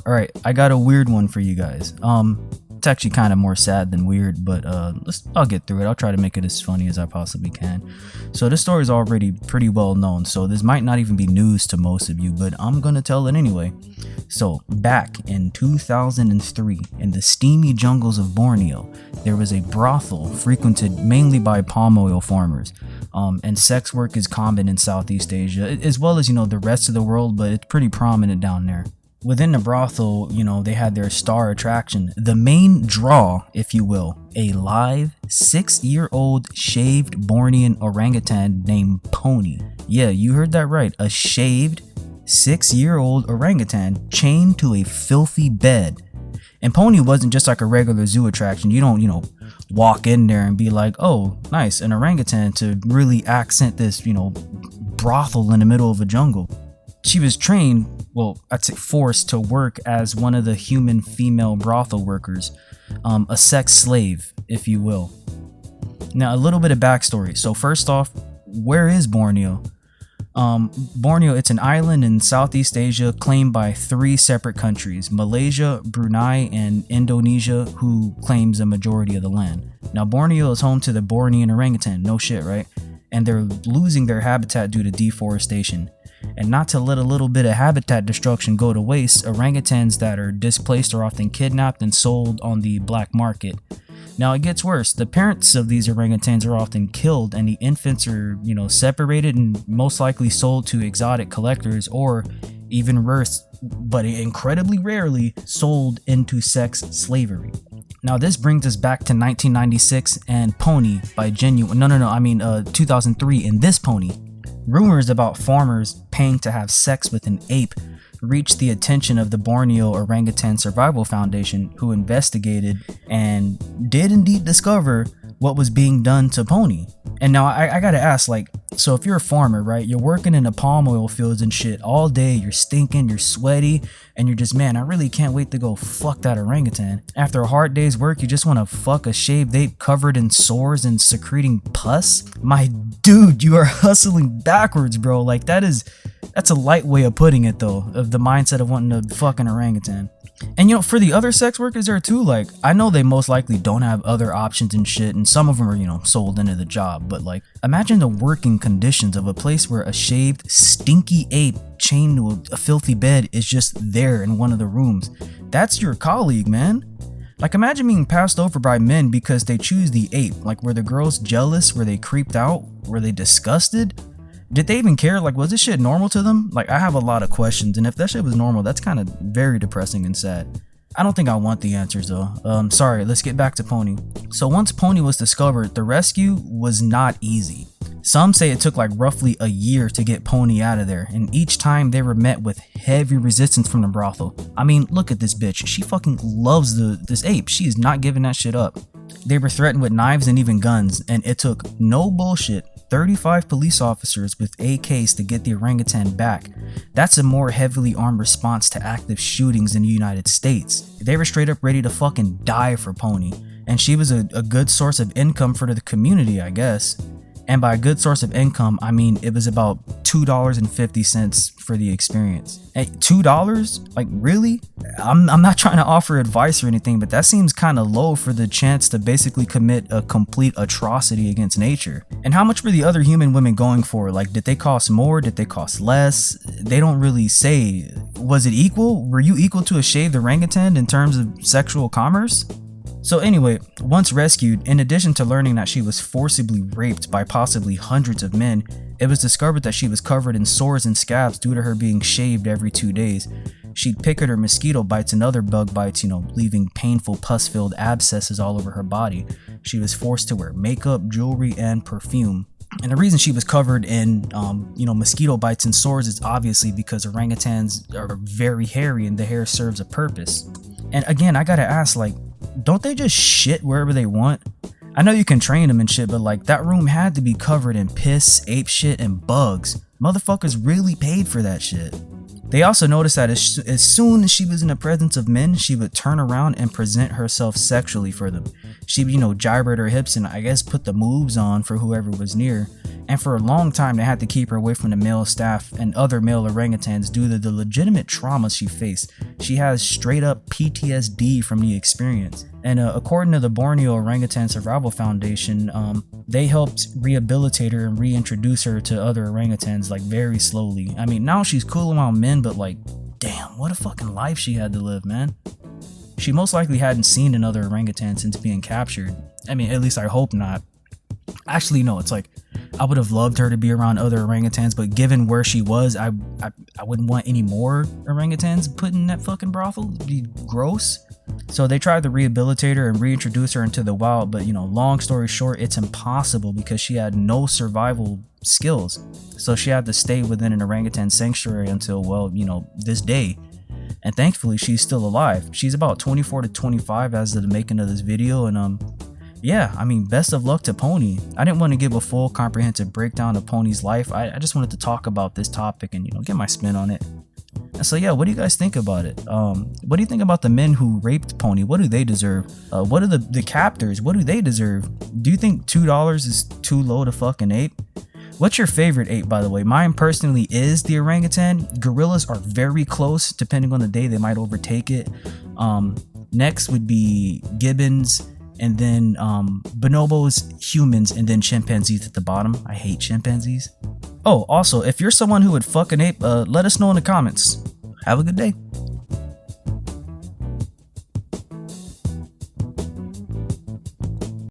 Alright, I got a weird one for you guys. It's actually kind of more sad than weird, but I'll get through it. I'll try to make it as funny as I possibly can. So this story is already pretty well known, so this might not even be news to most of you, but I'm gonna tell it anyway. So back in 2003, in the steamy jungles of Borneo, there was a brothel frequented mainly by palm oil farmers. And sex work is common in Southeast Asia, as well as, the rest of the world, but it's pretty prominent down there. Within the brothel, they had their star attraction, the main draw, if you will, a live 6-year-old shaved Bornean orangutan named Pony. Yeah, you heard that right, a shaved 6-year-old orangutan chained to a filthy bed. And Pony wasn't just like a regular zoo attraction. You don't, walk in there and be like, oh, nice, an orangutan, to really accent this, brothel in the middle of a jungle. She was trained, well, I'd say forced to work as one of the human female brothel workers, a sex slave, if you will. Now, a little bit of backstory. So first off, where is Borneo? Borneo, it's an island in Southeast Asia claimed by 3 separate countries, Malaysia, Brunei, and Indonesia, who claims a majority of the land. Now, Borneo is home to the Bornean orangutan, no shit, right? And they're losing their habitat due to deforestation. And not to let a little bit of habitat destruction go to waste, orangutans that are displaced are often kidnapped and sold on the black market. Now it gets worse. The parents of these orangutans are often killed, and the infants are, separated and most likely sold to exotic collectors, or even worse, but incredibly rarely, sold into sex slavery. Now this brings us back to 1996 and Pony by 2003 and This Pony. Rumors about farmers paying to have sex with an ape reached the attention of the Borneo Orangutan Survival Foundation, who investigated and did indeed discover what was being done to Pony. And now I gotta ask, so if you're a farmer, right, you're working in the palm oil fields and shit all day, you're stinking, you're sweaty, and you're just, man, I really can't wait to go fuck that orangutan. After a hard day's work, you just want to fuck a shaved ape covered in sores and secreting pus? My dude, you are hustling backwards, bro. That's a light way of putting it, though, of the mindset of wanting to fuck an orangutan. And for the other sex workers there too, I know they most likely don't have other options and shit, and some of them are, sold into the job, but imagine the working conditions of a place where a shaved, stinky ape chained to a filthy bed is just there in one of the rooms. That's your colleague, man. Imagine being passed over by men because they choose the ape. Were the girls jealous? Were they creeped out? Were they disgusted? Did they even care? Was this shit normal to them? I have a lot of questions, and if that shit was normal, that's kind of very depressing and sad. I don't think I want the answers though. Sorry, let's get back to Pony. So once Pony was discovered, the rescue was not easy. Some say it took roughly a year to get Pony out of there, and each time they were met with heavy resistance from the brothel. I mean, look at this bitch. She fucking loves this ape. She is not giving that shit up. They were threatened with knives and even guns, and it took no bullshit 35 police officers with AKs to get the orangutan back. That's a more heavily armed response to active shootings in the United States. They were straight up ready to fucking die for Pony, and she was a good source of income for the community, I guess. And by a good source of income, I mean it was about $2.50 for the experience. Hey, $2? Really? I'm not trying to offer advice or anything, but that seems kind of low for the chance to basically commit a complete atrocity against nature. And how much were the other human women going for? Did they cost more? Did they cost less? They don't really say. Was it equal? Were you equal to a shaved orangutan in terms of sexual commerce? So anyway, once rescued, in addition to learning that she was forcibly raped by possibly hundreds of men, it was discovered that she was covered in sores and scabs due to her being shaved every 2 days. She'd pick at her mosquito bites and other bug bites, leaving painful pus-filled abscesses all over her body. She was forced to wear makeup, jewelry, and perfume. And the reason she was covered in, mosquito bites and sores is obviously because orangutans are very hairy and the hair serves a purpose. And again, I gotta ask, don't they just shit wherever they want? I know you can train them and shit, but that room had to be covered in piss, ape shit, and bugs. Motherfuckers really paid for that shit. They also noticed that as soon as she was in the presence of men, she would turn around and present herself sexually for them. She would, gyrate her hips and I guess put the moves on for whoever was near. and for a long time they had to keep her away from the male staff and other male orangutans due to the legitimate trauma she faced. She has straight up PTSD from the experience. And according to the Borneo Orangutan Survival Foundation, they helped rehabilitate her and reintroduce her to other orangutans like very slowly. I mean, now she's cool around men, but like, damn, what a fucking life she had to live, man. She most likely hadn't seen another orangutan since being captured. I mean, at least I hope not. Actually, no, it's like, I would have loved her to be around other orangutans, but given where she was, I wouldn't want any more orangutans put in that fucking brothel. It'd be gross. So they tried to rehabilitate her and reintroduce her into the wild, but long story short, it's impossible because she had no survival skills. So she had to stay within an orangutan sanctuary until, well, this day. And thankfully, she's still alive. She's about 24 to 25 as of the making of this video, and yeah, I mean, best of luck to Pony. I didn't want to give a full comprehensive breakdown of Pony's life. I just wanted to talk about this topic and get my spin on it. And so yeah, what do you guys think about it? What do you think about the men who raped Pony? What do they deserve? What are the captors? What do they deserve? Do you think $2 is too low to fuck an ape? What's your favorite ape, by the way? Mine personally is the orangutan. Gorillas are very close. Depending on the day, they might overtake it. Next would be gibbons, and then bonobos, humans, and then chimpanzees at the bottom. I hate chimpanzees. Oh, also, if you're someone who would fuck an ape, let us know in the comments. Have a good day.